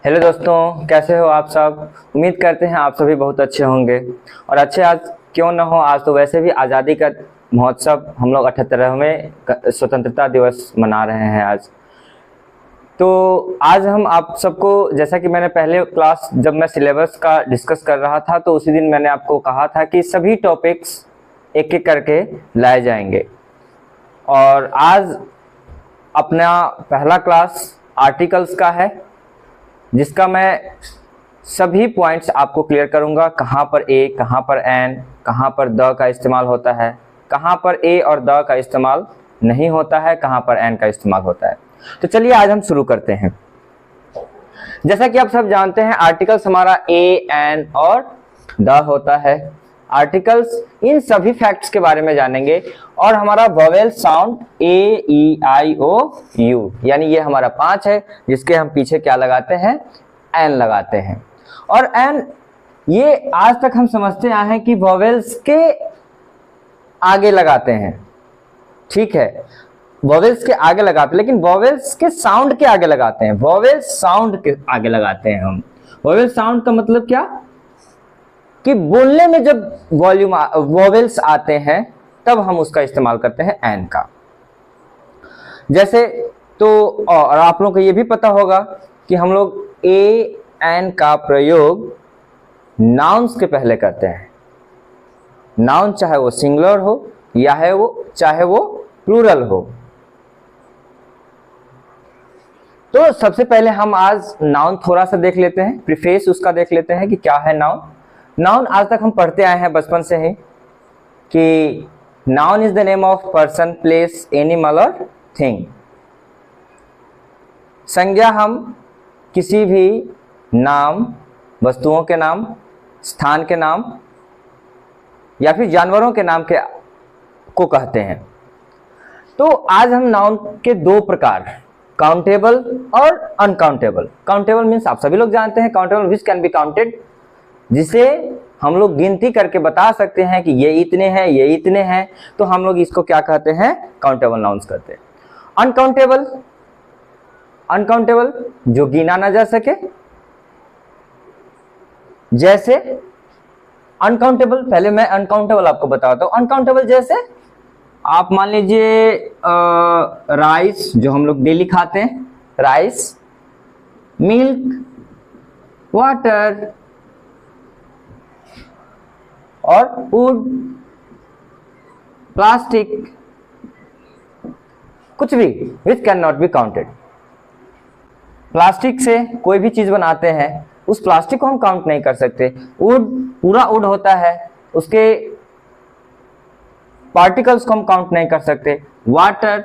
Hello दोस्तों, कैसे हो आप सब। उम्मीद करते हैं आप सभी बहुत अच्छे होंगे। और अच्छे आज क्यों ना हो, आज तो वैसे भी आज़ादी का महोत्सव, हम लोग 78वें स्वतंत्रता दिवस मना रहे हैं आज। तो आज हम आप सबको, जैसा कि मैंने पहले क्लास जब मैं सिलेबस का डिस्कस कर रहा था तो उसी दिन मैंने आपको कहा था कि सभी टॉपिक्स एक एक करके लाए जाएंगे। और आज अपना पहला क्लास आर्टिकल्स का है, जिसका मैं सभी पॉइंट्स आपको क्लियर करूंगा। कहाँ पर ए, कहाँ पर एन, कहाँ पर द का इस्तेमाल होता है, कहाँ पर ए और द का इस्तेमाल नहीं होता है, कहाँ पर एन का इस्तेमाल होता है। तो चलिए आज हम शुरू करते हैं। जैसा कि आप सब जानते हैं, आर्टिकल्स हमारा ए, एन और द होता है। आर्टिकल्स, इन सभी फैक्ट्स के बारे में जानेंगे। और हमारा vowel sound A, E, I, O, U, यानी ये हमारा 5 है, जिसके हम पीछे क्या लगाते हैं, एन लगाते हैं। और एन ये आज तक हम समझते आए हैं कि वोवेल्स के आगे लगाते हैं, ठीक है, वोवेल्स के आगे लगाते हैं, लेकिन वोवेल्स के साउंड के आगे लगाते हैं। वोवेल साउंड के आगे लगाते हैं हम। वोवेल साउंड का मतलब क्या कि बोलने में जब वोवेल्स आते हैं तब हम उसका इस्तेमाल करते हैं एन का। जैसे तो, और आप लोगों को ये भी पता होगा कि हम लोग ए, एन का प्रयोग नाउन्स के पहले करते हैं। नाउन चाहे वो सिंगुलर हो या चाहे वो प्लूरल हो। तो सबसे पहले हम आज नाउन थोड़ा सा देख लेते हैं, प्रीफेस उसका देख लेते हैं कि क्या है नाउन। नाउन आज तक हम पढ़ते आए हैं बचपन से ही कि noun is the name of person, place, animal और थिंग। संज्ञा हम किसी भी नाम, वस्तुओं के नाम, स्थान के नाम या फिर जानवरों के नाम को कहते हैं। तो आज हम नाउन के दो प्रकार, काउंटेबल और अनकाउंटेबल। काउंटेबल मीन्स आप सभी लोग जानते हैं, countable which can be counted, जिसे हम लोग गिनती करके बता सकते हैं कि ये इतने हैं, ये इतने हैं, तो हम लोग इसको क्या कहते हैं, काउंटेबल नाउन्स कहते हैं। अनकाउंटेबल, अनकाउंटेबल जो गिना ना जा सके। जैसे अनकाउंटेबल, पहले मैं अनकाउंटेबल आपको बताता हूं। अनकाउंटेबल जैसे आप मान लीजिए राइस, जो हम लोग डेली खाते हैं, राइस, मिल्क, वाटर और वुड, प्लास्टिक, कुछ भी which can not be counted. Plastic से कोई भी चीज बनाते हैं, उस प्लास्टिक को हम काउंट नहीं कर सकते। वुड, पूरा वुड होता है, उसके पार्टिकल्स को हम काउंट नहीं कर सकते। वाटर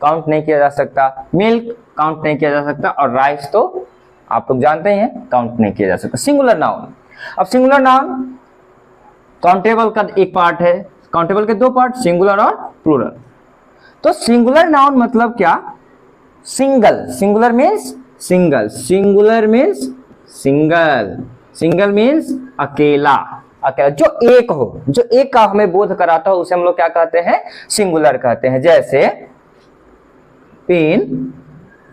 काउंट नहीं किया जा सकता, मिल्क काउंट नहीं किया जा सकता, और राइस तो आप लोग जानते ही हैं काउंट नहीं किया जा सकता। सिंगुलर नाउन, अब सिंगुलर नाउन काउंटेबल का एक पार्ट है। काउंटेबल के दो पार्ट, सिंगुलर और प्लूरल। तो सिंगुलर नाउन मतलब क्या, single, singular means single, singular means single, single means अकेला, अकेला, जो एक हो, जो एक का हमें बोध कराता हो, उसे हम लोग क्या कहते हैं, सिंगुलर कहते हैं। जैसे पेन,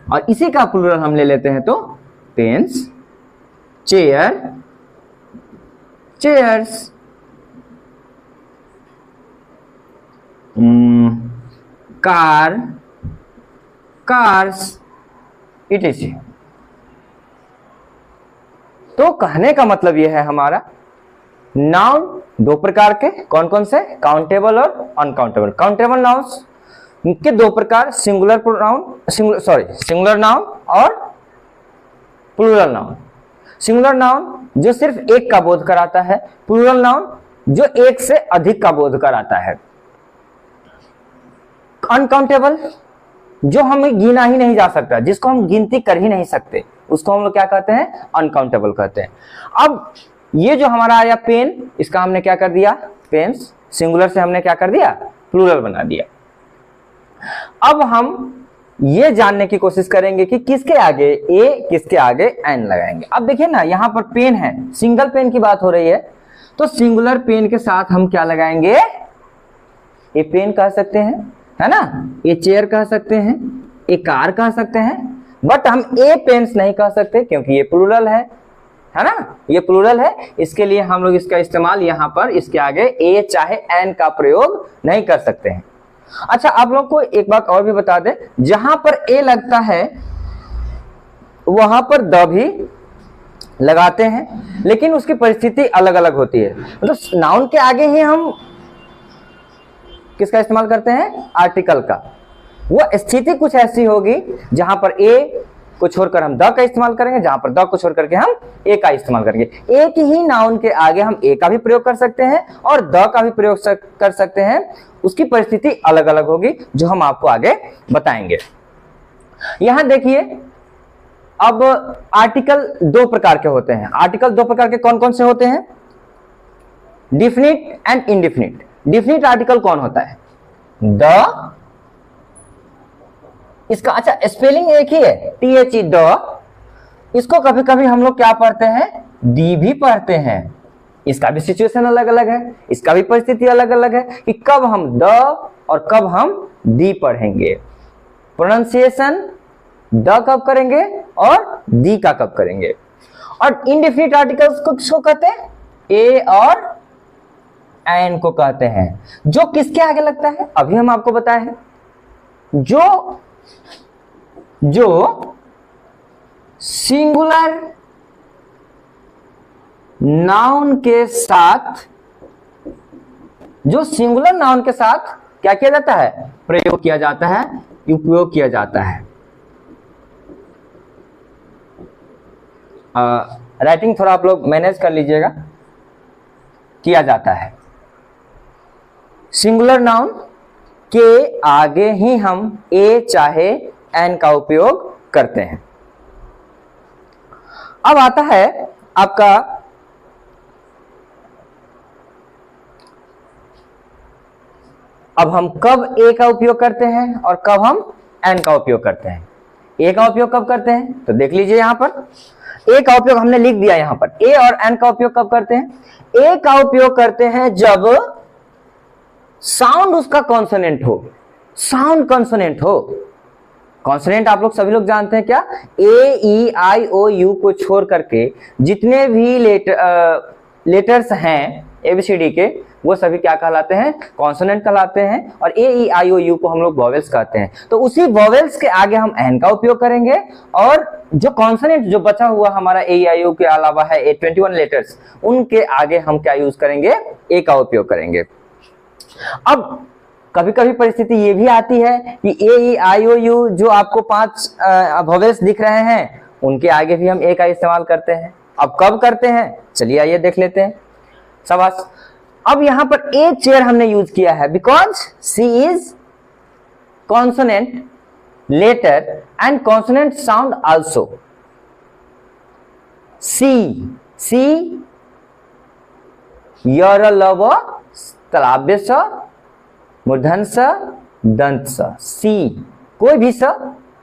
और इसी का प्लूरल हम ले लेते हैं तो pens, chair, chairs, car, cars, etc. तो कहने का मतलब यह है हमारा, नाउन दो प्रकार के, कौन कौन से, काउंटेबल और अनकाउंटेबल। काउंटेबल नाउन्स के दो प्रकार, सिंगुलर नाउन, सिंगुलर नाउन और प्लूरल नाउन। सिंगुलर नाउन जो सिर्फ एक का बोध कराता है, प्लूरल नाउन जो एक से अधिक का बोध कराता है। अनकाउंटेबल जो हमें गिना ही नहीं जा सकता, जिसको हम गिनती कर ही नहीं सकते, उसको हम लोग क्या कहते हैं, अनकाउंटेबल कहते हैं। अब ये जो हमारा आया पेन, इसका हमने क्या कर दिया, पेन्स, सिंगुलर से हमने क्या कर दिया, प्लूरल बना दिया। अब हम ये जानने की कोशिश करेंगे कि किसके आगे ए, किसके आगे एन लगाएंगे। अब देखिए ना, यहां पर पेन है, सिंगल पेन की बात हो रही है, तो सिंगुलर पेन के साथ हम क्या लगाएंगे, ए पेन कह सकते हैं, है ना, ये चेयर कह सकते हैं, ये कार कह सकते हैं, बट हम ए पेन्स नहीं कह सकते क्योंकि ये प्लूरल है ना, ये प्लूरल है, इसके लिए हम लोग इसका इस्तेमाल यहाँ पर इसके आगे ए चाहे एन का प्रयोग नहीं कर सकते हैं। अच्छा, आप लोग को एक बात और भी बता दें, जहां पर ए लगता है वहां पर द भी लगाते हैं, लेकिन उसकी परिस्थिति अलग अलग होती है। मतलब नाउन के आगे ही हम किसका इस्तेमाल करते हैं, आर्टिकल का। वो स्थिति कुछ ऐसी होगी जहां पर ए को छोड़कर हम द का इस्तेमाल करेंगे, जहां पर द को छोड़ करके हम ए का इस्तेमाल करेंगे। एक ही नाउन के आगे हम ए का भी प्रयोग कर सकते हैं और द का भी प्रयोग कर सकते हैं, उसकी परिस्थिति अलग अलग होगी जो हम आपको आगे बताएंगे। यहां देखिए, अब आर्टिकल दो प्रकार के होते हैं। आर्टिकल दो प्रकार के कौन कौन से होते हैं, definite and indefinite. Definite article कौन होता है, द, इसका अच्छा स्पेलिंग एक ही है, THE द। इसको कभी कभी हम लोग क्या पढ़ते हैं, दी भी पढ़ते हैं। इसका भी सिचुएशन अलग अलग है, इसका भी परिस्थिति अलग अलग है कि कब हम द और कब हम दी पढ़ेंगे। प्रोनाउंसिएशन द कब करेंगे और दी का कब करेंगे। और इनडेफिनिट आर्टिकल्स को किसको कहते हैं, ए और एन को कहते हैं, जो किसके आगे लगता है, अभी हम आपको बताए हैं, जो सिंगुलर नाउन के साथ, जो सिंगुलर नाउन के साथ क्या किया जाता है, प्रयोग किया जाता है, उपयोग किया जाता है। राइटिंग थोड़ा आप लोग मैनेज कर लीजिएगा, किया जाता है। सिंगुलर नाउन के आगे ही हम ए चाहे एन का उपयोग करते हैं। अब आता है आपका अब हम कब ए का उपयोग करते हैं और कब हम एन का उपयोग करते हैं। ए का उपयोग कब करते हैं, तो देख लीजिए यहां पर ए का उपयोग हमने लिख दिया यहां पर। ए और एन का उपयोग कब करते हैं, ए का उपयोग करते हैं जब साउंड उसका कॉन्सोनेंट हो, साउंड कॉन्सोनेंट हो। कॉन्सोनेंट आप लोग सभी लोग जानते हैं क्या, ए ई आई ओ यू को छोड़ करके जितने भी लेटर्स हैं एबीसीडी के, वो सभी क्या कहलाते हैं, कॉन्सोनेंट कहलाते हैं। और ए ई आई ओ यू को हम लोग वॉवेल्स कहते हैं। तो उसी वॉवेल्स के आगे हम एन का उपयोग करेंगे, और जो कॉन्सोनेंट जो बचा हुआ हमारा ए ई आई ओ के अलावा है 21 लेटर्स, उनके आगे हम क्या यूज करेंगे, ए का उपयोग करेंगे। अब कभी कभी परिस्थिति ये भी आती है कि ए ई आई ओ यू जो आपको 5 वॉवेल्स दिख रहे हैं, उनके आगे भी हम ए का इस्तेमाल करते हैं। अब कब करते हैं, चलिए आइए देख लेते हैं। शाबाश। अब यहां पर ए चेयर हमने यूज किया है because C is consonant letter and consonant sound also. सी यर लव तलाब्य स, मूर्धन स, दंत स, सी, कोई भी स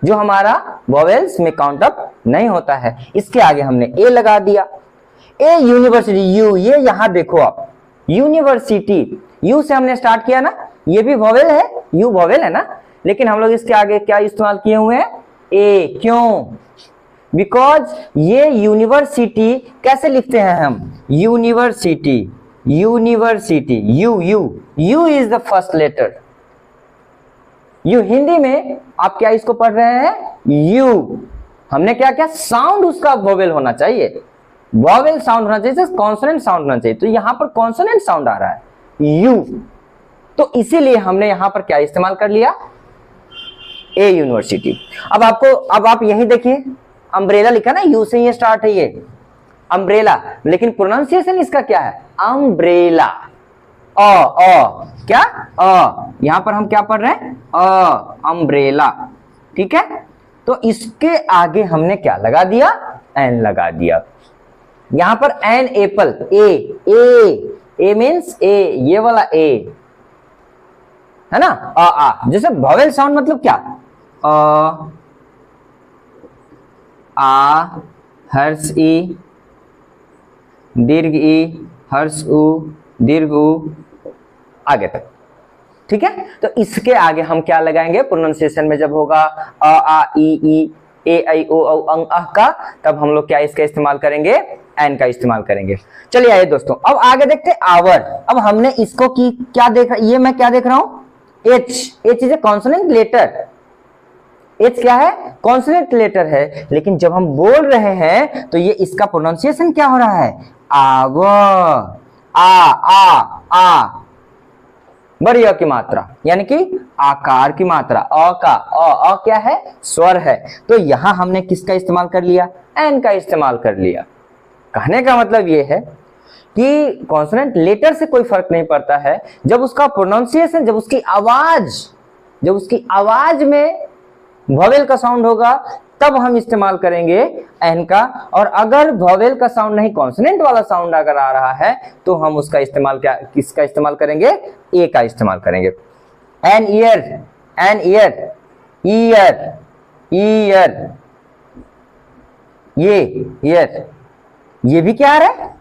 जो हमारा वॉवेल्स में काउंट अप नहीं होता है, इसके आगे हमने ए लगा दिया। ए यूनिवर्सिटी, यू, ये यहां देखो आप, यूनिवर्सिटी, यू से हमने स्टार्ट किया ना, ये भी वॉवेल है, यू वॉवेल है ना, लेकिन हम लोग इसके आगे क्या इस्तेमाल किए हुए हैं, ए। क्यों, बिकॉज ये यूनिवर्सिटी कैसे लिखते हैं हम, university, university, U U U is the first letter. U Hindi में आप क्या इसको पढ़ रहे हैं, यू। हमने क्या क्या, साउंड उसका वोवेल होना चाहिए, वोवेल साउंड होना चाहिए, कॉन्सोनेंट साउंड होना चाहिए। तो यहां पर कॉन्सोनेंट साउंड आ रहा है, यू, तो इसीलिए हमने यहां पर क्या इस्तेमाल कर लिया, ए यूनिवर्सिटी। अब आप यही देखिए, अम्ब्रेला लिखा ना, यू से ये स्टार्ट है, ये अम्ब्रेला, लेकिन प्रोनाउंसिएशन इसका क्या है, अम्ब्रेला। क्या, यहां पर हम क्या पढ़ रहे हैं, अम्ब्रेला, ठीक है। तो इसके आगे हमने क्या लगा दिया, एन लगा दिया। यहां पर एन एप्पल, ए मीन्स ए, ये वाला ए है ना, जैसे वोवेल साउंड मतलब क्या, आ, हर्ष ई, दीर्घ ई, हर्ष उ, दीर्घ उ, आगे तक, ठीक है। तो इसके आगे हम क्या लगाएंगे, प्रोनाउंसिएशन में जब होगा अ आ ई, ए आई ओ औ अंग अह का, तब हम लोग क्या इसका इस्तेमाल करेंगे, एन का इस्तेमाल करेंगे। चलिए आइए दोस्तों अब आगे देखते हैं आवर। अब हमने इसको की क्या देख, ये मैं क्या देख रहा हूं, H. H is a consonant letter. H क्या है, कॉन्सोनेंट लेटर है, लेकिन जब हम बोल रहे हैं तो ये इसका प्रोनाउंसिएशन क्या हो रहा है, आव, आ बड़ी अ की मात्रा, यानी कि आकार की मात्रा, अ का अ क्या है, स्वर है। तो यहां हमने किसका इस्तेमाल कर लिया, एन का इस्तेमाल कर लिया। कहने का मतलब ये है कि कॉन्सोनेंट लेटर से कोई फर्क नहीं पड़ता है, जब उसका प्रोनाउंसिएशन, जब उसकी आवाज में वॉवेल का साउंड होगा तब हम इस्तेमाल करेंगे एन का। और अगर वॉवेल का साउंड नहीं, कॉन्सोनेंट वाला साउंड अगर आ रहा है तो हम उसका इस्तेमाल क्या, किसका इस्तेमाल करेंगे, ए का इस्तेमाल करेंगे। An ear, an ear, ear, ear, ये भी क्या आ रहा है,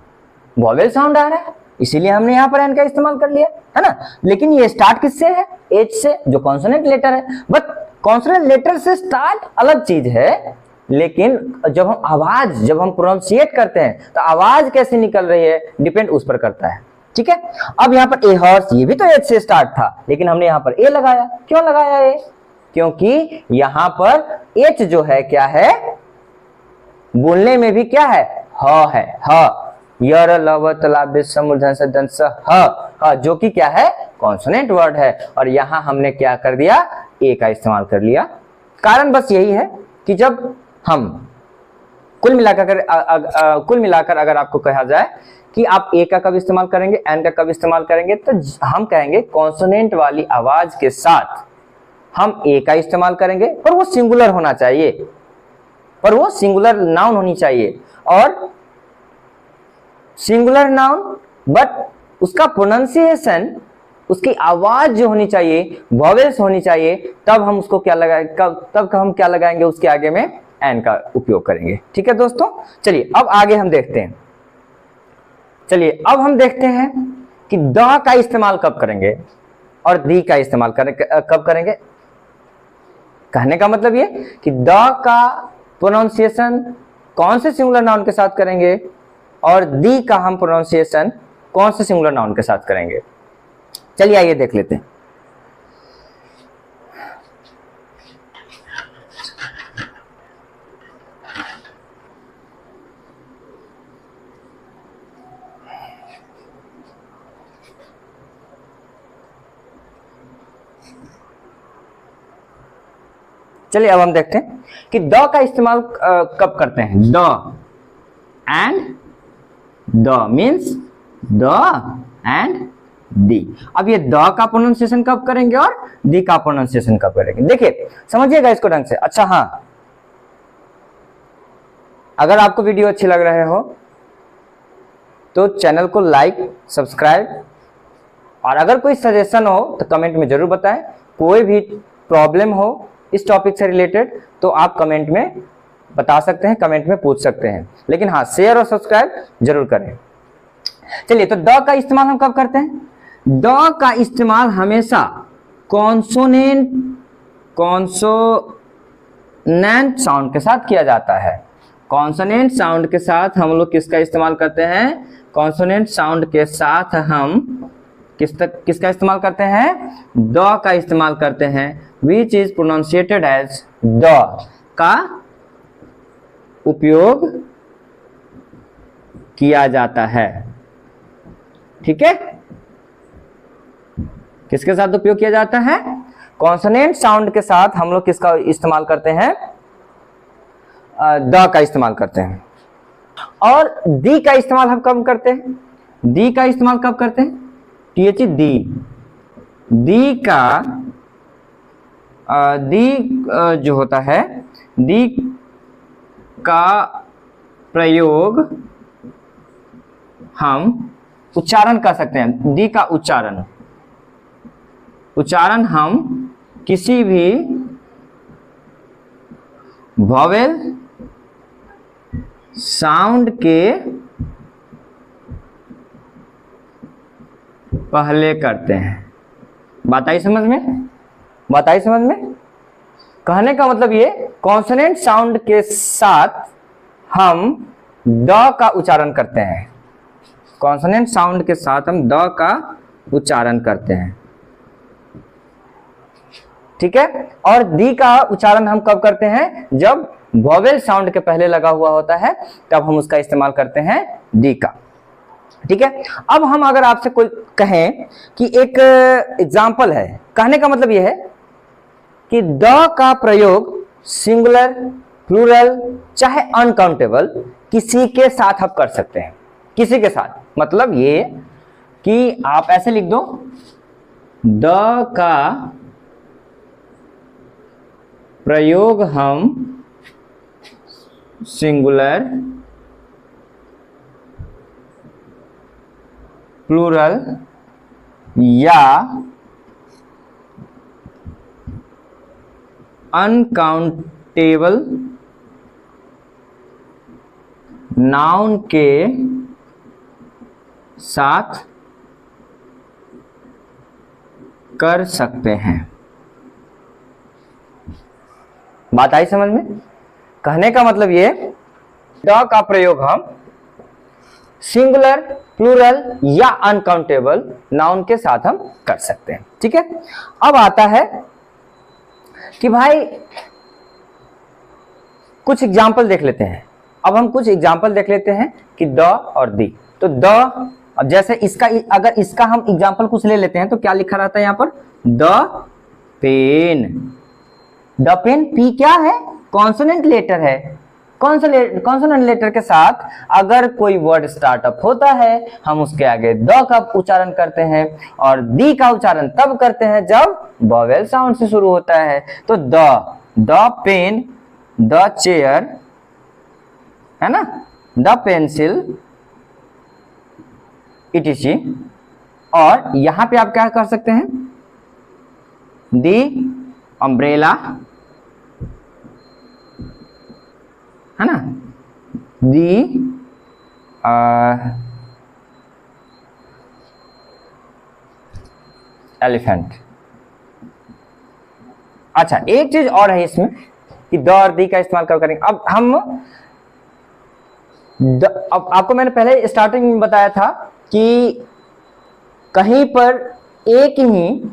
वॉवेल साउंड आ रहा है, इसीलिए हमने यहां पर एन का इस्तेमाल कर लिया, है ना। लेकिन ये स्टार्ट किससे है, एच से, जो कॉन्सोनेंट लेटर है। बट कॉन्सोनेंट लेटर से स्टार्ट अलग चीज है, लेकिन जब हम प्रोनाउंसिएट करते हैं तो आवाज कैसे निकल रही है, डिपेंड उस पर करता है। ठीक है, अब यहाँ पर ए हॉर्स, ये भी तो एच से स्टार्ट था, लेकिन हमने यहाँ पर ए लगाया। क्यों लगाया ए, क्योंकि यहाँ पर एच जो है क्या है, बोलने में भी क्या है, ह है, ह, यर लव तालाब समुद्र, जो कि क्या है, कॉन्सोनेंट वर्ड है। और यहां हमने क्या कर दिया, ए का इस्तेमाल कर लिया। कारण बस यही है कि जब हम कुल मिलाकर अगर आपको कहा जाए कि आप ए का कब इस्तेमाल करेंगे, एन का कब इस्तेमाल करेंगे, तो हम कहेंगे कॉन्सोनेंट वाली आवाज के साथ हम ए का इस्तेमाल करेंगे, पर वो सिंगुलर होना चाहिए, पर वो सिंगुलर नाउन होनी चाहिए। और सिंगुलर नाउन, बट उसका प्रोनाउंसिएशन, उसकी आवाज जो होनी चाहिए, वॉवेल्स होनी चाहिए, तब हम उसको क्या लगाएंगे, तब हम क्या लगाएंगे, उसके आगे में एन का उपयोग करेंगे। ठीक है दोस्तों, चलिए अब आगे हम देखते हैं। चलिए अब हम देखते हैं कि द का इस्तेमाल कब करेंगे और दी का इस्तेमाल कब करेंगे। कहने का मतलब ये कि द का प्रोनाउंसिएशन कौन से सिंगुलर नाउन के साथ करेंगे और दी का हम प्रोनाउंसिएशन कौन से सिंगुलर नाउन के साथ करेंगे। चलिए आइए देख लेते हैं। चलिए अब हम देखते हैं कि द का इस्तेमाल कब करते हैं। The end the means the and the. अब ये द का प्रोनाउंसिएशन कब करेंगे और दी का प्रोनाउंसिएशन कब करेंगे, देखिए समझिएगा इसको ढंग से। अच्छा हाँ, अगर आपको वीडियो अच्छी लग रहे हो तो चैनल को लाइक, सब्सक्राइब, और अगर कोई सजेशन हो तो कमेंट में जरूर बताएं। कोई भी प्रॉब्लम हो इस टॉपिक से रिलेटेड तो आप कमेंट में बता सकते हैं, कमेंट में पूछ सकते हैं। लेकिन हाँ, शेयर और सब्सक्राइब जरूर करें। चलिए, तो द का इस्तेमाल हम कब करते हैं। द का इस्तेमाल हमेशा कॉन्सोनेंट साउंड के साथ किया जाता है। कॉन्सोनेंट साउंड के साथ हम लोग किसका इस्तेमाल करते हैं, कॉन्सोनेंट साउंड के साथ हम किसका इस्तेमाल करते हैं, द का इस्तेमाल करते हैं। विच इज प्रोनाउंसिएटेड एज द का उपयोग किया जाता है। ठीक है, किसके साथ उपयोग किया जाता है, कॉन्सोनेंट साउंड के साथ हम लोग किसका इस्तेमाल करते हैं, द का इस्तेमाल करते हैं। और दी का इस्तेमाल हम कब करते हैं, दी का इस्तेमाल कब करते हैं, टी दी। दी का जो होता है, दी का प्रयोग हम उच्चारण कर सकते हैं। दी का उच्चारण हम किसी भी वॉवेल साउंड के पहले करते हैं। बात आई समझ में, कहने का मतलब ये कॉन्सोनेंट साउंड के साथ हम द का उच्चारण करते हैं, कॉन्सोनेंट साउंड के साथ हम द का उच्चारण करते हैं, ठीक है। और दी का उच्चारण हम कब करते हैं, जब वॉवेल साउंड के पहले लगा हुआ होता है तब हम उसका इस्तेमाल करते हैं दी का, ठीक है। अब हम अगर आपसे कोई कहें कि एक एग्जाम्पल है, कहने का मतलब यह है कि द का प्रयोग सिंगुलर, प्लूरल, चाहे अनकाउंटेबल किसी के साथ आप कर सकते हैं, किसी के साथ। मतलब ये कि आप ऐसे लिख दो, द का प्रयोग हम सिंगुलर, प्लूरल या अनकाउंटेबल नाउन के साथ कर सकते हैं। बात आई समझ में? कहने का मतलब ये, द का प्रयोग हम सिंगुलर, प्लूरल या अनकाउंटेबल नाउन के साथ हम कर सकते हैं, ठीक है। अब आता है कि भाई कुछ एग्जाम्पल देख लेते हैं। अब हम कुछ एग्जाम्पल देख लेते हैं कि द और दी। तो द, अब जैसे इसका, अगर इसका हम एग्जाम्पल कुछ ले लेते हैं तो क्या लिखा रहता है यहां पर, the pen. The pen, P क्या है, कॉन्सोनेंट लेटर है। कॉन्सोनेंट लेटर के साथ अगर कोई वर्ड स्टार्टअप होता है हम उसके आगे द का उच्चारण करते हैं, और दी का उच्चारण तब करते हैं जब वॉवेल साउंड से शुरू होता है। तो द पेन, द चेयर, है ना, द पेंसिल, इटीसी। और यहां पे आप क्या कर सकते हैं, दी अम्ब्रेला, है ना, दी एलिफेंट। अच्छा, एक चीज और है इसमें कि द और दी का इस्तेमाल कब करेंगे। अब हम अब आपको मैंने पहले स्टार्टिंग में बताया था कि कहीं पर एक ही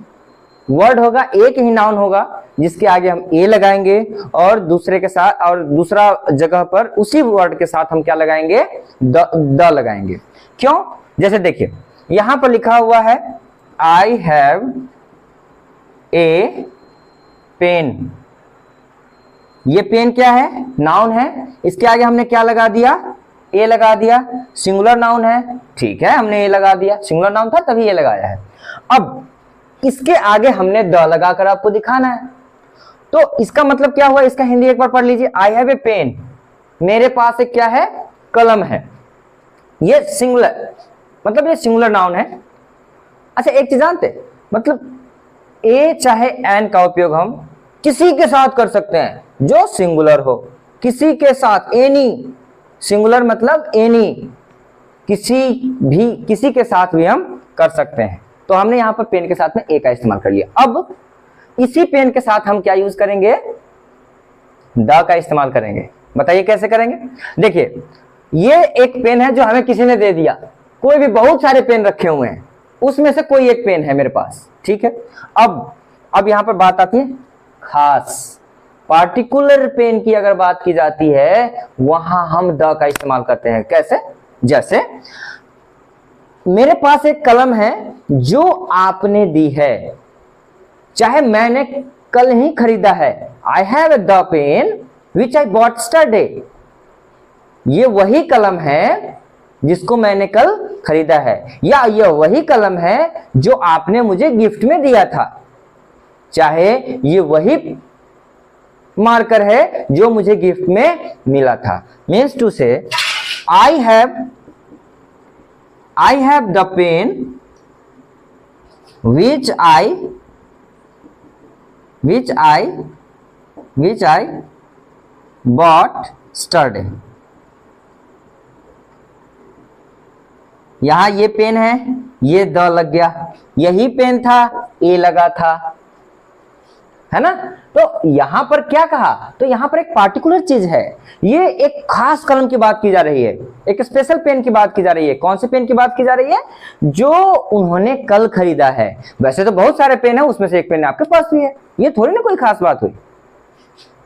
वर्ड होगा, एक ही नाउन होगा जिसके आगे हम ए लगाएंगे, और दूसरे के साथ, और दूसरा जगह पर उसी वर्ड के साथ हम क्या लगाएंगे, द लगाएंगे। क्यों? जैसे देखिए यहां पर लिखा हुआ है आई हैव ए पेन। ये पेन क्या है, नाउन है। इसके आगे हमने क्या लगा दिया, ए लगा दिया। सिंगुलर नाउन है, ठीक है, हमने ए लगा दिया, सिंगुलर नाउन था तभी ए लगाया है। अब इसके आगे हमने द लगाकर आपको दिखाना है। तो इसका मतलब क्या हुआ, इसका हिंदी एक बार पढ़ लीजिए। आई हैव ए पेन, मेरे पास एक क्या है, कलम है। ये सिंगुलर, मतलब ये सिंगुलर नाउन है। अच्छा, एक चीज जानते, मतलब ए चाहे एन का उपयोग हम किसी के साथ कर सकते हैं जो सिंगुलर हो, किसी के साथ, एनी। सिंगुलर मतलब एनी, किसी के साथ भी हम कर सकते हैं। तो हमने यहां पर पेन के साथ में ए का इस्तेमाल कर लिया। अब इसी पेन के साथ हम क्या यूज करेंगे, द का इस्तेमाल करेंगे। बताइए कैसे करेंगे। देखिए ये एक पेन है जो हमें किसी ने दे दिया, कोई भी बहुत सारे पेन रखे हुए हैं, उसमें से कोई एक पेन है मेरे पास, ठीक है। अब यहां पर बात आती है खास, पार्टिकुलर पेन की अगर बात की जाती है वहां हम द का इस्तेमाल करते हैं। कैसे? जैसे मेरे पास एक कलम है जो आपने दी है, चाहे मैंने कल ही खरीदा है। I have the pen which I bought yesterday. ये वही कलम है जिसको मैंने कल खरीदा है, या यह वही कलम है जो आपने मुझे गिफ्ट में दिया था, चाहे ये वही मार्कर है जो मुझे गिफ्ट में मिला था। Means to say I have the pen which I bought yesterday। यहां ये पेन है, ये द लग गया, यही पेन था, ए लगा था। है ना। तो यहां पर क्या कहा, तो यहां पर एक पार्टिकुलर चीज है, ये एक खास कलम की बात की जा रही है, एक स्पेशल पेन की बात की जा रही है। कौन से पेन की बात की जा रही है, जो उन्होंने कल खरीदा है। वैसे तो बहुत सारे पेन है, उसमें से एक पेन आपके पास भी है, ये थोड़ी ना कोई खास बात हुई,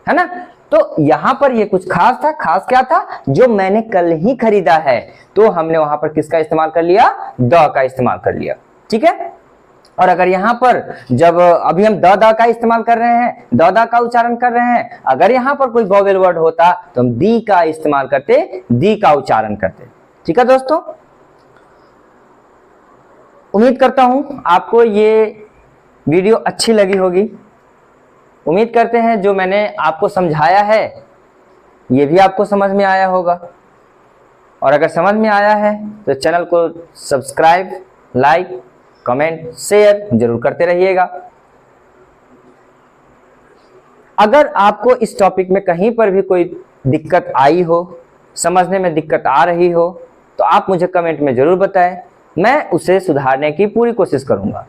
है ना। तो यहां पर ये कुछ खास था। खास क्या था, जो मैंने कल ही खरीदा है। तो हमने वहां पर किसका इस्तेमाल कर लिया, द का इस्तेमाल कर लिया, ठीक है। और अगर यहां पर जब अभी हम द का इस्तेमाल कर रहे हैं, द का उच्चारण कर रहे हैं, अगर यहां पर कोई वोवेल वर्ड होता तो हम दी का इस्तेमाल करते, दी का उच्चारण करते, ठीक है दोस्तों। उम्मीद करता हूं आपको ये वीडियो अच्छी लगी होगी। उम्मीद करते हैं जो मैंने आपको समझाया है ये भी आपको समझ में आया होगा। और अगर समझ में आया है तो चैनल को सब्सक्राइब, लाइक, कमेंट, शेयर जरूर करते रहिएगा। अगर आपको इस टॉपिक में कहीं पर भी कोई दिक्कत आई हो, समझने में दिक्कत आ रही हो, तो आप मुझे कमेंट में जरूर बताएं, मैं उसे सुधारने की पूरी कोशिश करूंगा।